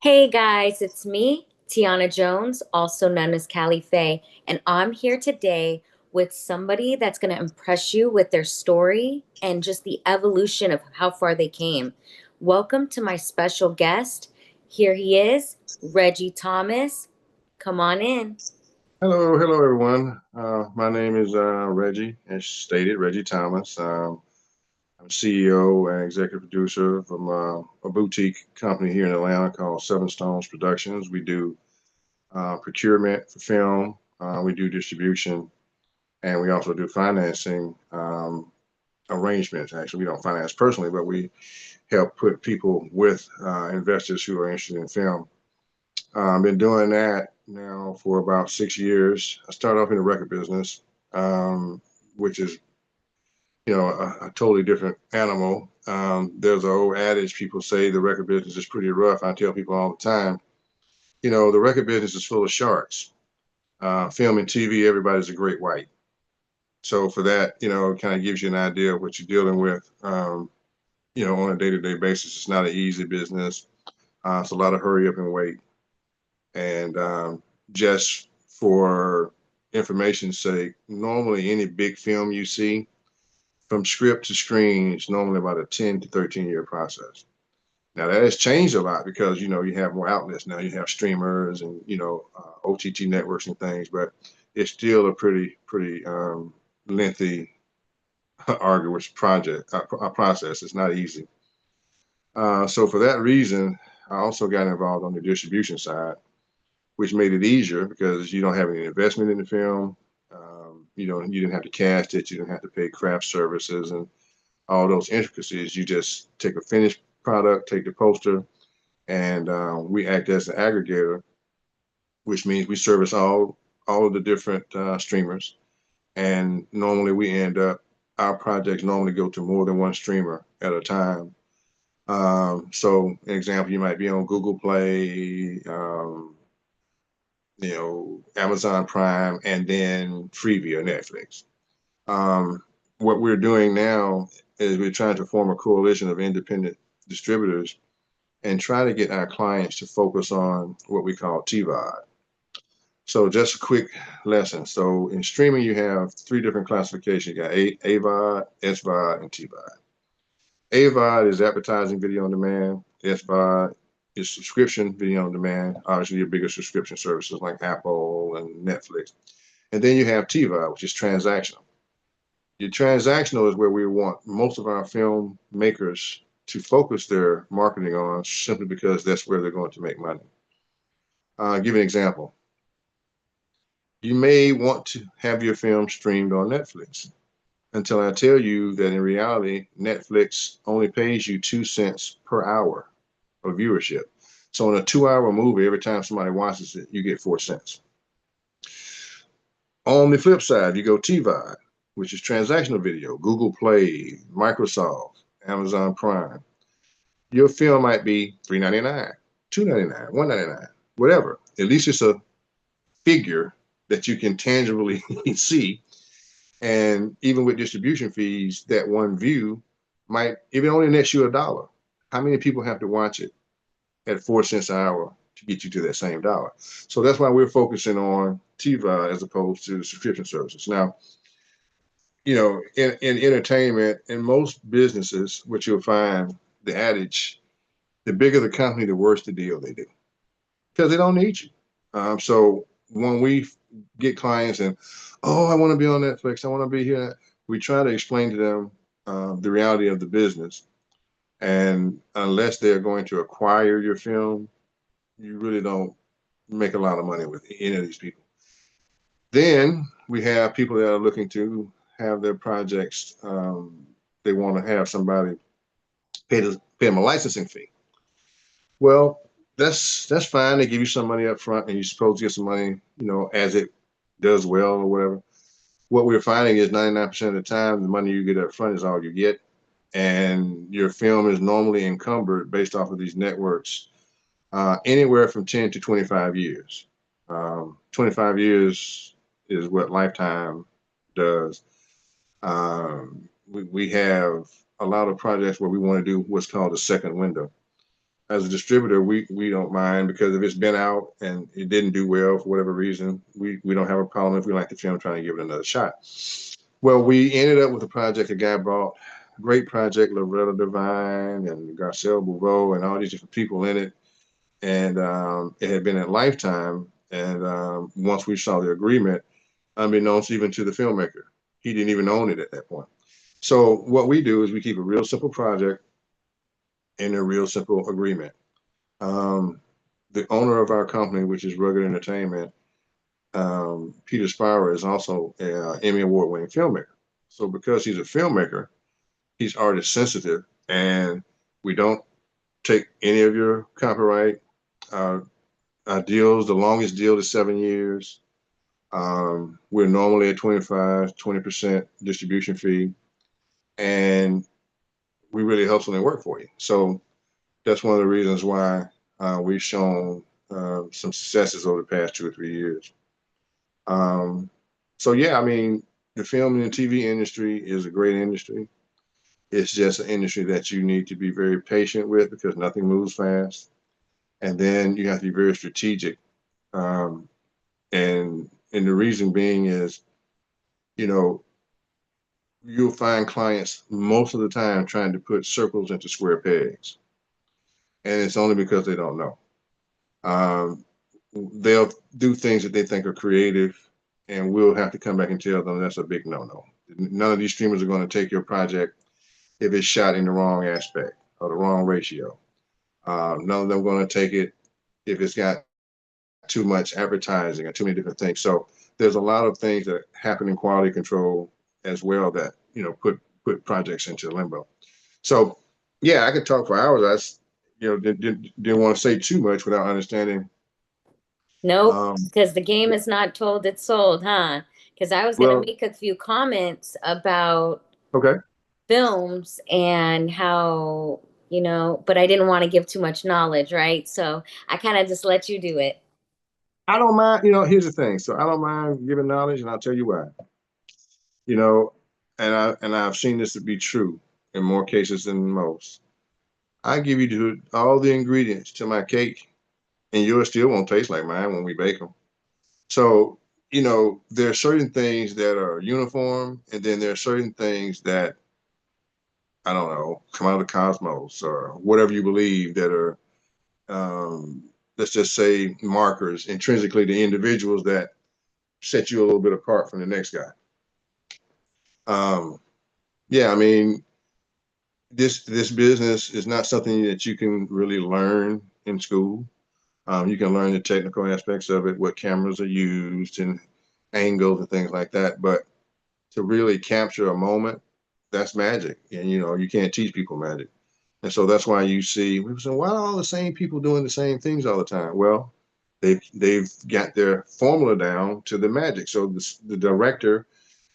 Hey guys, it's me, Tiana Jones, also known as Cali Fae, and I'm here today with somebody that's going to impress you with their story and just the evolution of how far they came. Welcome to my special guest. Here he is, Reggie Thomas. Come on in. Hello, everyone. My name is Reggie, as stated, Reggie Thomas. I'm CEO and executive producer from a boutique company here in Atlanta called Stonez Productionz. We do procurement for film, we do distribution, and we also do financing arrangements. Actually, we don't finance personally, but we help put people with investors who are interested in film. I've been doing that now for about 6 years. I started off in the record business, which is, a totally different animal. There's an old adage people say the record business is pretty rough. I tell people all the time, the record business is full of sharks. Film and TV, everybody's a great white. So for that, it kind of gives you an idea of what you're dealing with, on a day-to-day basis. It's not an easy business. It's a lot of hurry up and wait. And just for information's sake, normally any big film you see from script to screen is normally about a 10 to 13 year process. Now that has changed a lot because you have more outlets now. You have streamers and OTT networks and things, but it's still a pretty lengthy, arduous project process. It's not easy. So for that reason, I also got involved on the distribution side, which made it easier because you don't have any investment in the film. You didn't have to cast it, you didn't have to pay craft services and all those intricacies. You just take a finished product, take the poster, and we act as an aggregator, which means we service all of the different streamers. And normally we end up our projects normally go to more than one streamer at a time. So, an example, you might be on Google Play, Amazon Prime, and then Freevee or Netflix. What we're doing now is we're trying to form a coalition of independent distributors and try to get our clients to focus on what we call TVOD. So just a quick lesson. So in streaming, you have three different classifications. You got AVOD, SVOD, and TVOD. AVOD is advertising video on demand. SVOD is subscription video on demand. Obviously, your bigger subscription services like Apple and Netflix. And then you have TVOD, which is transactional. Your transactional is where we want most of our film makers to focus their marketing on simply because that's where they're going to make money. Give an example. You may want to have your film streamed on Netflix until I tell you that in reality, Netflix only pays you 2 cents per hour of viewership. So in a 2 hour movie, every time somebody watches it, you get 4 cents. On the flip side, you go TVOD, which is transactional video, Google Play, Microsoft, Amazon Prime. Your film might be $3.99, $2.99, $1.99, whatever. At least it's a figure that you can tangibly see. And even with distribution fees, that one view might, if it only nets you $1, how many people have to watch it at 4 cents an hour to get you to that same dollar? So that's why we're focusing on TVOD as opposed to the subscription services. Now, in entertainment, in most businesses, what you'll find, the adage, the bigger the company, the worse the deal they do because they don't need you. So when we get clients and, oh, I want to be on Netflix, I want to be here, we try to explain to them the reality of the business. And unless they're going to acquire your film, you really don't make a lot of money with any of these people. Then we have people that are looking to have their projects. They want to have somebody pay them a licensing fee. Well, that's fine. They give you some money up front, and you're supposed to get some money, as it does well or whatever. What we're finding is 99% of the time, the money you get up front is all you get, and your film is normally encumbered based off of these networks, anywhere from 10 to 25 years. 25 years is what Lifetime does. We have a lot of projects where we want to do what's called a second window. as a distributor, we don't mind, because if it's been out and it didn't do well for whatever reason, we don't have a problem if we like the film trying to give it another shot. Well, we ended up with a project. A guy brought a great project, Loretta Devine and Garcelle Bouveau and all these different people in it. And it had been at Lifetime. And once we saw the agreement, unbeknownst even to the filmmaker, he didn't even own it at that point. So what we do is we keep a real simple project in a real simple agreement. Um, the owner of our company, which is Rugged Entertainment, Peter Spira, is also an Emmy Award winning filmmaker. So because he's a filmmaker, he's artist sensitive, and we don't take any of your copyright. Uh, our deals, the longest deal is 7 years. We're normally at 20% distribution fee, and we really hustle and work for you. So that's one of the reasons why we've shown some successes over the past 2 or 3 years. Um, so yeah, I mean, the film and the TV industry is a great industry. It's just an industry that you need to be very patient with, because nothing moves fast. And then you have to be very strategic. Um, and the reason being is, you know, you'll find clients most of the time trying to put circles into square pegs. And it's only because they don't know. Um, they'll do things that they think are creative, and we'll have to come back and tell them that's a big no-no. None of these streamers are going to take your project if it's shot in the wrong aspect or the wrong ratio. None of them are going to take it if it's got too much advertising or too many different things. So there's a lot of things that happen in quality control as well that, you know, put projects into limbo. So yeah, I could talk for hours. Didn't want to say too much without understanding. Nope, Um, because the game is not told, it's sold, huh? Because I was gonna well, make a few comments about okay. films and how, but I didn't want to give too much knowledge, right? So I kind of just let you do it. I don't mind. You know, here's the thing. So I don't mind giving knowledge, and I'll tell you why. You know, and I've seen this to be true in more cases than most. I give you all the ingredients to my cake, and yours still won't taste like mine when we bake them. So, you know, there are certain things that are uniform, and then there are certain things that, I don't know, come out of the cosmos or whatever you believe, that are, let's just say, markers intrinsically to individuals that set you a little bit apart from the next guy. Um, yeah, I mean, this business is not something that you can really learn in school. You can learn the technical aspects of it, what cameras are used and angles and things like that. But to really capture a moment, that's magic. And, you know, you can't teach people magic. And so that's why you see people say, why are all the same people doing the same things all the time? Well, they've got their formula down to the magic. So the director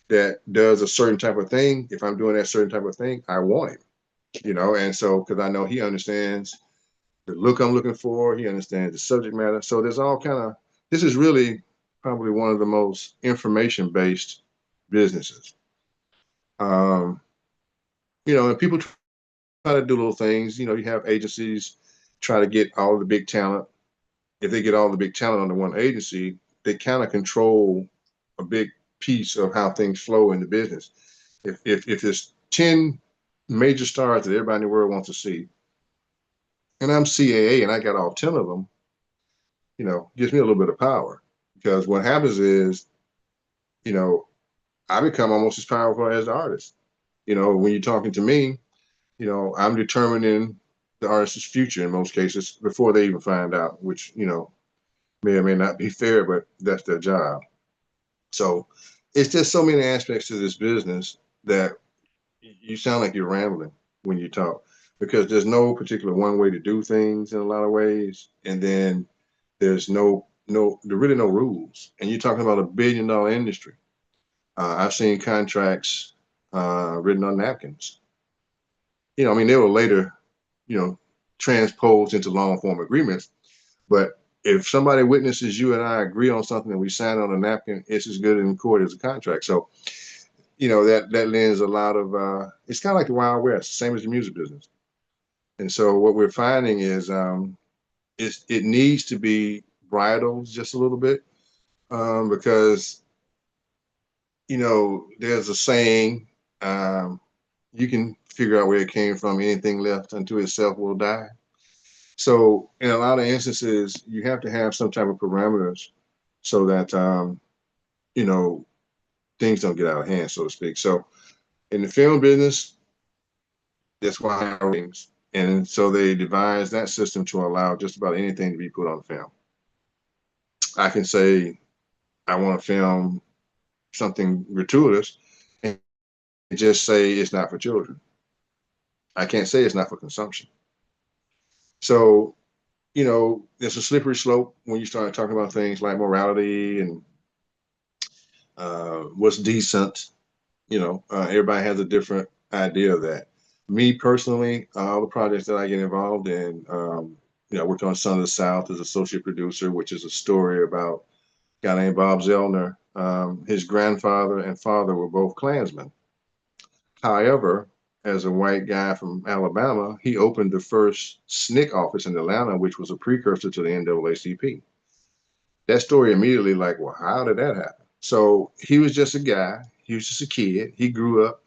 that does a certain type of thing, if I'm doing that certain type of thing, I want him, you know. And so, because I know he understands the look I'm looking for, he understands the subject matter. So there's all kind of, this is really probably one of the most information based businesses. Um, you know, and people try to do little things. You know, you have agencies try to get all of the big talent. If they get all the big talent under one agency, they kind of control a big piece of how things flow in the business. If there's 10 major stars that everybody in the world wants to see, and I'm CAA and I got all 10 of them, you know, gives me a little bit of power. Because what happens is, you know, I become almost as powerful as the artist. You know, when you're talking to me, you know, I'm determining the artist's future in most cases before they even find out, which, you know, may or may not be fair, but that's their job. So it's just so many aspects to this business that you sound like you're rambling when you talk, because there's no particular one way to do things in a lot of ways. And then there's there really no rules. And you're talking about $1 billion industry. I've seen contracts written on napkins. You know, I mean, they were later, you know, transposed into long form agreements. But if somebody witnesses you and I agree on something and we sign on a napkin, it's as good in court as a contract. So, you know, that lends a lot of, it's kind of like the Wild West, same as the music business. And so what we're finding is it needs to be bridled just a little bit, because there's a saying, um, you can figure out where it came from. Anything left unto itself will die. So in a lot of instances, you have to have some type of parameters so that you know things don't get out of hand, so to speak. So in the film business, that's why things, and so they devised that system to allow just about anything to be put on film. I can say I want to film something gratuitous and just say it's not for children. I can't say it's not for consumption. So, there's a slippery slope when you start talking about things like morality and what's decent. Everybody has a different idea of that. Me personally, all the projects that I get involved in, I worked on Son of the South as associate producer, which is a story about a guy named Bob Zellner. His grandfather and father were both Klansmen. However, as a white guy from Alabama, he opened the first SNCC office in Atlanta, which was a precursor to the NAACP. That story immediately, like, well, how did that happen? So he was just a guy. He was just a kid. He grew up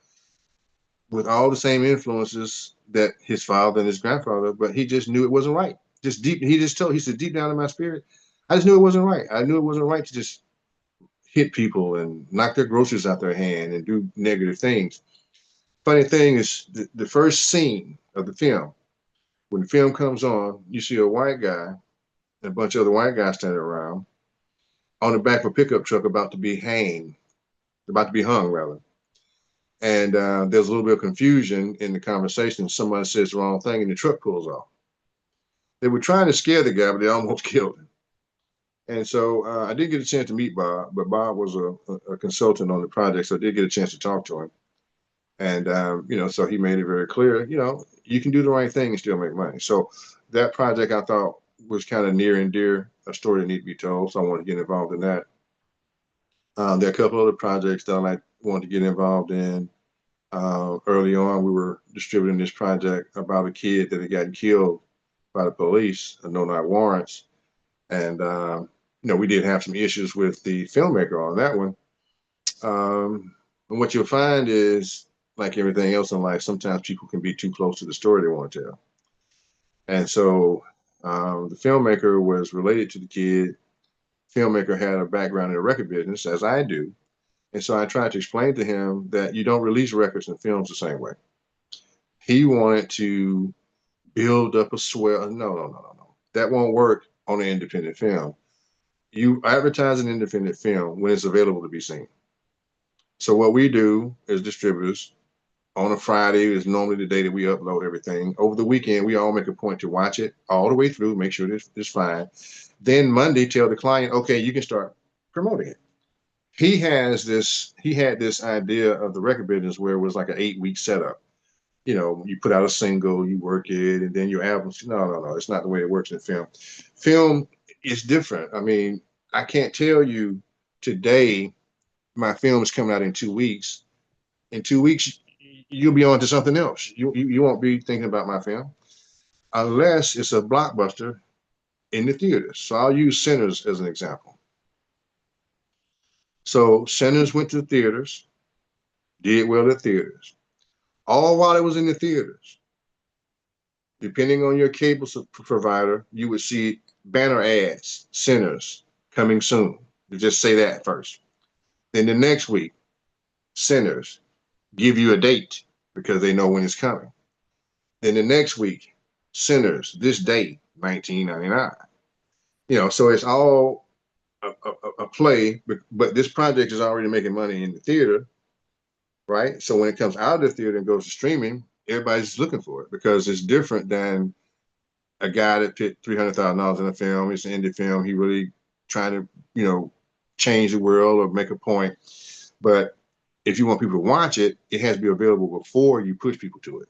with all the same influences that his father and his grandfather, but he just knew it wasn't right. Just deep, he said, deep down in my spirit, I just knew it wasn't right. I knew it wasn't right to just hit people and knock their groceries out their hand and do negative things. Funny thing is, the first scene of the film, when the film comes on, you see a white guy and a bunch of other white guys standing around on the back of a pickup truck about to be hung rather. And there's a little bit of confusion in the conversation. Someone says the wrong thing and the truck pulls off. They were trying to scare the guy, but they almost killed him. And so I did get a chance to meet Bob, but Bob was a consultant on the project, so I did get a chance to talk to him. And, so he made it very clear, you can do the right thing and still make money. So that project I thought was kind of near and dear, a story that needed to be told. So I wanted to get involved in that. There are a couple other projects that I wanted to get involved in. Early on, we were distributing this project about a kid that had gotten killed by the police, no not warrants. And, we did have some issues with the filmmaker on that one. And what you'll find is, like everything else in life, sometimes people can be too close to the story they want to tell. And so the filmmaker was related to the kid. Filmmaker had a background in the record business, as I do. And so I tried to explain to him that you don't release records and films the same way. He wanted to build up a swell. No, no, no, no, no. That won't work on an independent film. You advertise an independent film when it's available to be seen. So what we do as distributors, on a Friday is normally the day that we upload everything. Over the weekend, we all make a point to watch it all the way through, make sure it's fine. Then Monday, tell the client, okay, you can start promoting it. He had this idea of the record business where it was like an 8-week setup. You put out a single, you work it, and then your albums. No, no, no. It's not the way it works in film. Film is different. I mean, I can't tell you today my film is coming out in 2 weeks. In 2 weeks, you'll be on to something else. You won't be thinking about my film unless it's a blockbuster in the theaters. So I'll use Sinners as an example. So Sinners went to the theaters, did well at theaters. All while it was in the theaters, depending on your cable provider, you would see banner ads, Sinners coming soon. You just say that first. Then the next week, Sinners give you a date because they know when it's coming. Then the next week, Sinners, this date, 1999. So it's all a play, but this project is already making money in the theater, right? So when it comes out of the theater and goes to streaming, everybody's looking for it because it's different than a guy that put $300,000 in a film. It's an indie film. He really trying to, change the world or make a point. But if you want people to watch it, it has to be available before you push people to it.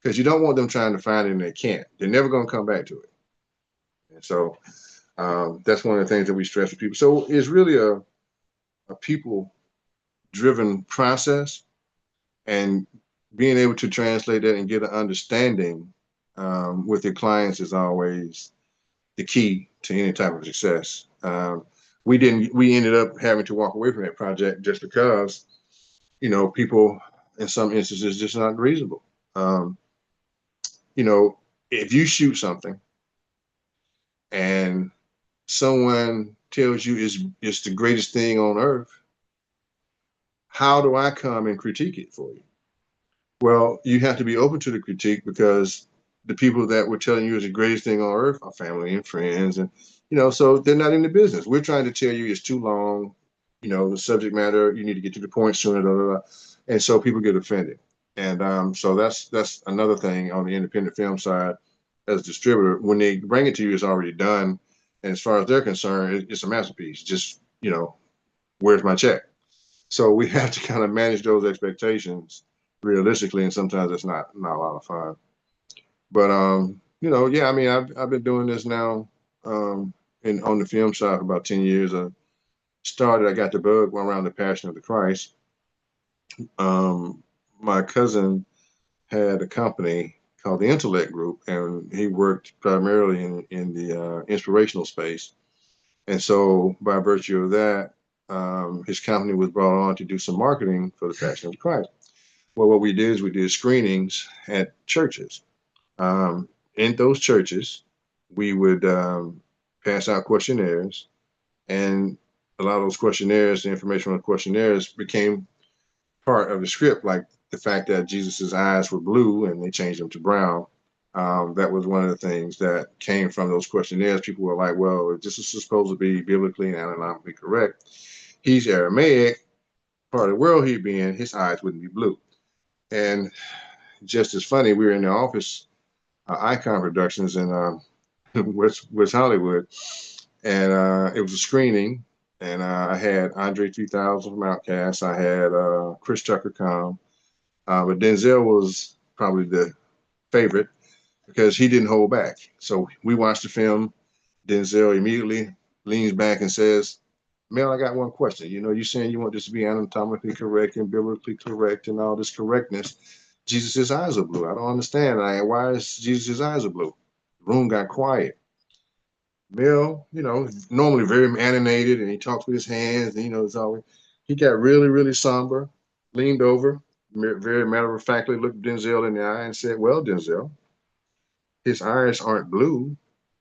Because you don't want them trying to find it and they can't. They're never going to come back to it. And so that's one of the things that we stress with people. So it's really a people-driven process, and being able to translate that and get an understanding with your clients is always the key to any type of success. We ended up having to walk away from that project just because, people in some instances just not reasonable. Um, you know, if you shoot something and someone tells you it's the greatest thing on earth, how do I come and critique it for you? Well, you have to be open to the critique because the people that were telling you it's the greatest thing on earth are family and friends, and so they're not in the business. We're trying to tell you it's too long, the subject matter. You need to get to the point sooner, blah, blah, blah. And so people get offended. And so that's another thing on the independent film side. As a distributor, when they bring it to you, it's already done, and as far as they're concerned, it's a masterpiece. Just where's my check? So we have to kind of manage those expectations realistically, and sometimes it's not a lot of fun. But yeah, I mean, I've been doing this now, in on the film side for about 10 years. I got the bug around the Passion of the Christ. Um, my cousin had a company called the Intellect Group, and he worked primarily in the inspirational space. And so, by virtue of that, his company was brought on to do some marketing for the Passion of the Christ. Well, what we did is we did screenings at churches. In those churches, we would pass out questionnaires, and a lot of those questionnaires, the information on the questionnaires, became part of the script, like the fact that Jesus's eyes were blue and they changed them to brown. That was one of the things that came from those questionnaires. People were like, well, if this is supposed to be biblically and anatomically correct, he's Aramaic, part of the world he'd be in, his eyes wouldn't be blue. And just as funny, we were in the office, Icon Productions in West Hollywood, and it was a screening, and I had Andre 3000 from Outkast, I had Chris Tucker come, but Denzel was probably the favorite because he didn't hold back. So we watched the film. Denzel immediately leans back and says, Mel, I got one question. You saying you want this to be anatomically correct and biblically correct and all this correctness. Jesus' eyes are blue. I don't understand. Why is Jesus' eyes are blue? The room got quiet. Mel, normally very animated and he talks with his hands, and it's always, he got really, really somber, leaned over, very matter of factly looked Denzel in the eye and said, well, Denzel, his eyes aren't blue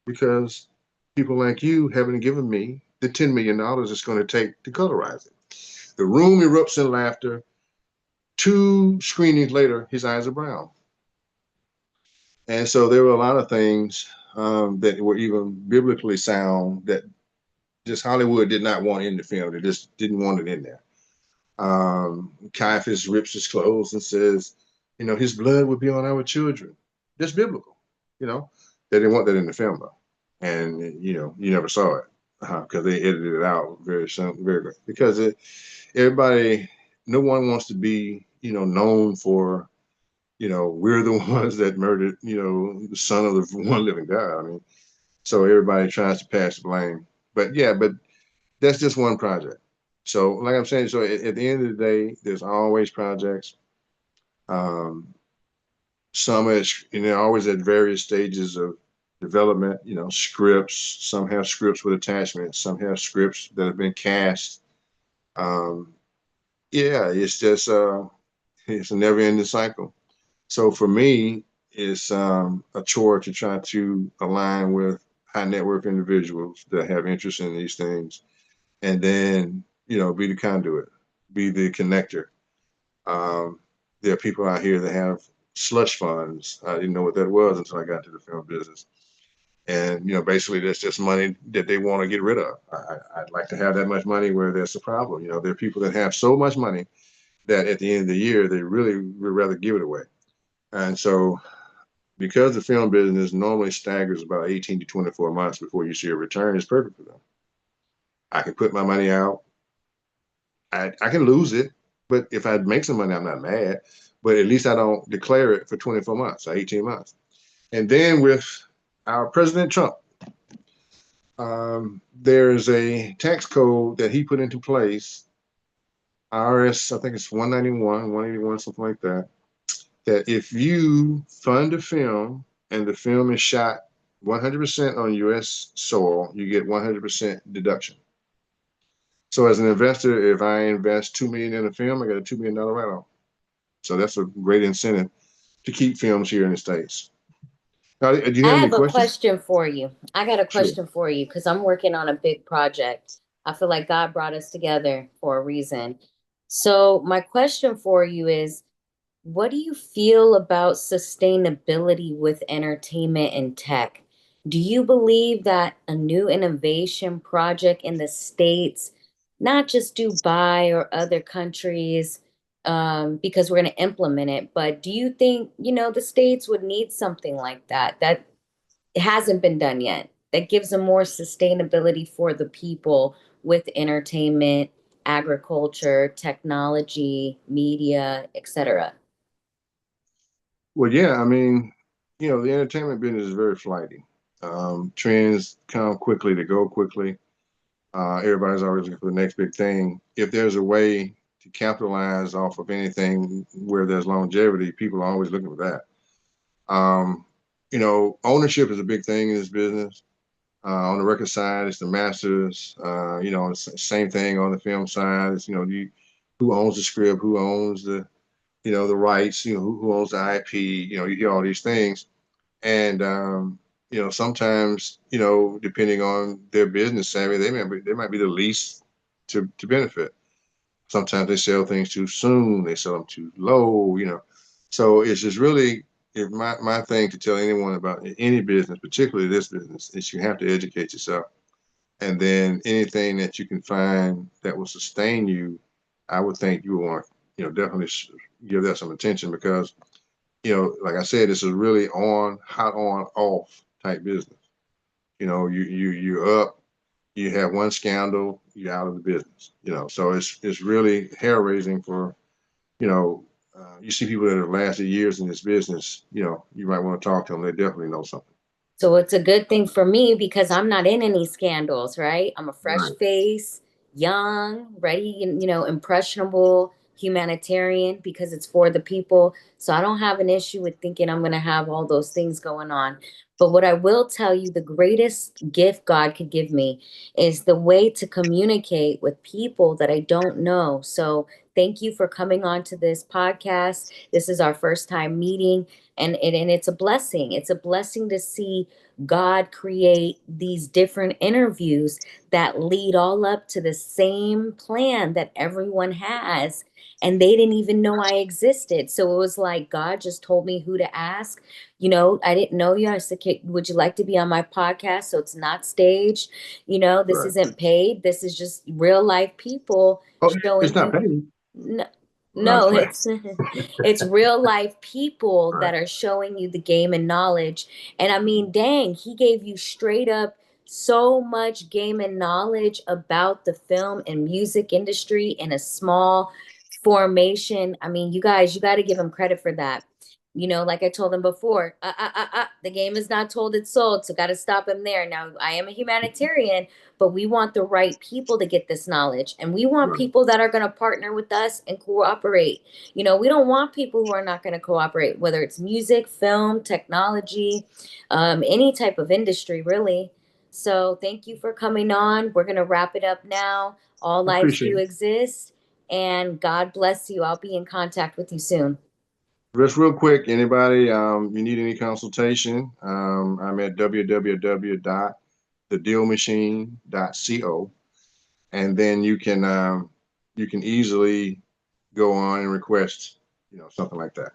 because people like you haven't given me the $10 million it's going to take to colorize it. The room erupts in laughter. 2 screenings later, his eyes are brown. And so there were a lot of things that were even biblically sound that just Hollywood did not want in the film. They just didn't want it in there. Caiaphas rips his clothes and says, his blood would be on our children. That's biblical. They didn't want that in the film though, and you never saw it because they edited it out very soon, very good. Because everybody, no one wants to be known for we're the ones that murdered the son of the one living God. I mean, so everybody tries to pass the blame, but yeah, but that's just one project. So like I'm saying, so at the end of the day, there's always projects. Um, some is always at various stages of development. Scripts. Some have scripts with attachments. Some have scripts that have been cast. Um, yeah, it's just it's a never-ending cycle. So for me, it's a chore to try to align with high net worth individuals that have interest in these things, and then be the conduit, be the connector. Um, there are people out here that have slush funds. I didn't know what that was until I got to the film business. And basically, that's just money that they want to get rid of. I'd like to have that much money where there's a problem. There are people that have so much money that at the end of the year, they really would rather give it away. And so, because the film business normally staggers about 18 to 24 months before you see a return, it's perfect for them. I can put my money out. I can lose it, but if I make some money, I'm not mad. But at least I don't declare it for 24 months or 18 months. And then with our President Trump, there's a tax code that he put into place, IRS, I think it's 191, 181, something like that, that if you fund a film and the film is shot 100% on U.S. soil, you get 100% deduction. So as an investor, if I invest 2 million in a film, I got a $2 million write-off. So that's a great incentive to keep films here in the States. Now, do you I have any have a questions? question for you. I got a Sure. question for you because I'm working on a big project. I feel like God brought us together for a reason. So, my question for you is, what do you feel about sustainability with entertainment and tech? Do you believe that a new innovation project in the States, not just Dubai or other countries, because we're going to implement it, but do you think, the States would need something like that? That hasn't been done yet, that gives them more sustainability for the people with entertainment, agriculture, technology, media, etc. Well, yeah, I mean, the entertainment business is very flighty. Trends come quickly, they go quickly. Everybody's always looking for the next big thing. If there's a way to capitalize off of anything where there's longevity, people are always looking for that. Ownership is a big thing in this business. On the record side, it's the masters. Same thing on the film side. It's who owns the script, who owns the rights, who owns the IP. You hear all these things, and sometimes depending on their business savvy, they might be the least to benefit. Sometimes they sell things too soon, they sell them too low. So it's just really my thing to tell anyone about any business, particularly this business, is you have to educate yourself, and then anything that you can find that will sustain you, I would think you would want definitely give that some attention because like I said, this is really hot on, off type business. You're up, you have one scandal, you're out of the business. So it's really hair raising for you see people that have lasted years in this business. You might want to talk to them. They definitely know something. So it's a good thing for me because I'm not in any scandals, right? I'm a fresh Right. face, young, ready, impressionable, humanitarian because it's for the people. So I don't have an issue with thinking I'm going to have all those things going on. But what I will tell you, the greatest gift God could give me is the way to communicate with people that I don't know. So thank you for coming on to this podcast. This is our first time meeting, and it's a blessing. It's a blessing to see God create these different interviews that lead all up to the same plan that everyone has. And they didn't even know I existed. So it was like God just told me who to ask. I didn't know you. I said, would you like to be on my podcast? So it's not staged. This Right. isn't paid. This is just real life people Oh, it's showing not you. paid. No, Well, I was no, playing. it's real life people Right. that are showing you the game and knowledge. And I mean, dang, he gave you straight up so much game and knowledge about the film and music industry in a small formation. I mean, you guys, you got to give him credit for that. Like I told him before, the game is not told, it's sold. So got to stop him there. Now, I am a humanitarian, but we want the right people to get this knowledge. And we want Right. people that are going to partner with us and cooperate. We don't want people who are not going to cooperate, whether it's music, film, technology, any type of industry, really. So thank you for coming on. We're going to wrap it up now. All I lives appreciate do it. exist. And God bless you. I'll be in contact with you soon. Just real quick, anybody, you need any consultation, I'm at www.thedealmachine.co, and then you can easily go on and request, something like that.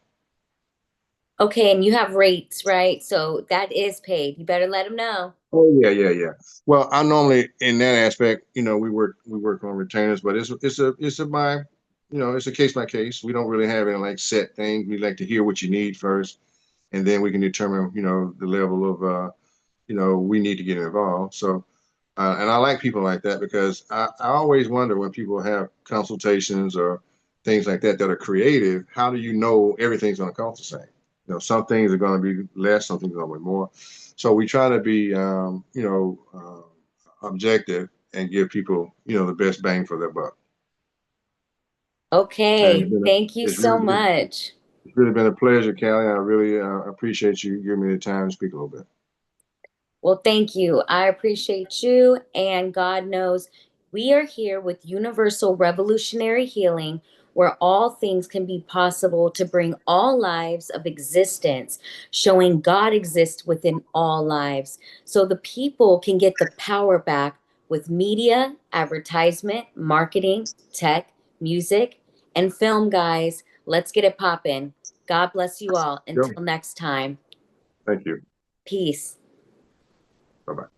Okay, and you have rates, right? So that is paid. You better let them know. Oh yeah, yeah, yeah. Well, I normally in that aspect, we work on retainers, but it's a case by case. We don't really have any like set things. We like to hear what you need first, and then we can determine, the level of we need to get involved. So, and I like people like that because I always wonder when people have consultations or things like that are creative, how do you know everything's going to cost the same? Some things are going to be less, some things are going to be more. So we try to be, objective and give people, the best bang for their buck. And Okay, thank you it's so really, much. It's really been a pleasure, Callie. I really appreciate you giving me the time to speak a little bit. Well, thank you. I appreciate you. And God knows we are here with Universal Revolutionary Healing, where all things can be possible to bring all lives of existence, showing God exists within all lives. So the people can get the power back with media, advertisement, marketing, tech, music, and film, guys. Let's get it poppin'. God bless you all. Go. Until next time. Thank you. Peace. Bye bye.